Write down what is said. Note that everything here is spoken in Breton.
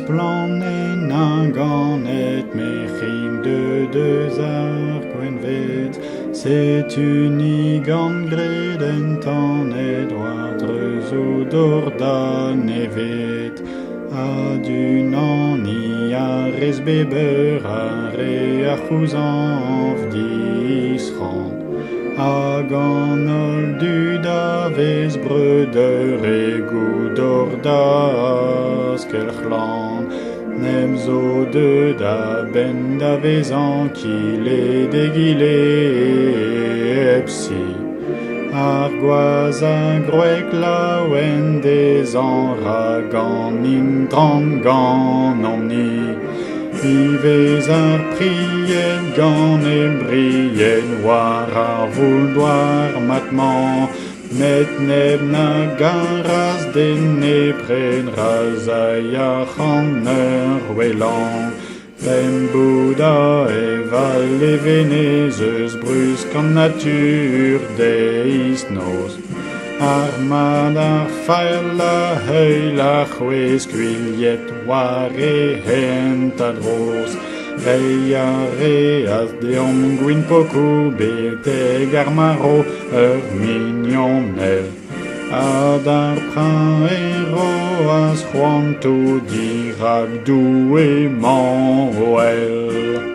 planen un gannet mechin de deux gwenvet. C'est unique gant gredent an edouardrezo dordan evet. A d'un ani a resbeber a re a c'houzanv disran. Hag an ol du davez breuder e goudor da skelchlan. Nem zo de da ben davez an kile degile epsi. Ar gwaz a groek laouen des an ragan in drangan omni. Vivez ar priet gant e briet war ar vouldoar matman. Met neb na garas den e pren razaiach an ur welan. Pem bouda eval Levenez eus brusk an natur deist noz. Ar mad ar fael a heul a c'hwez kuilhet war e hent a dros. Rei a reas deom gwin pokou beteg ar maro ur mignonel. Ad ar prin ero as c'hoanto dirag dou emañ o el.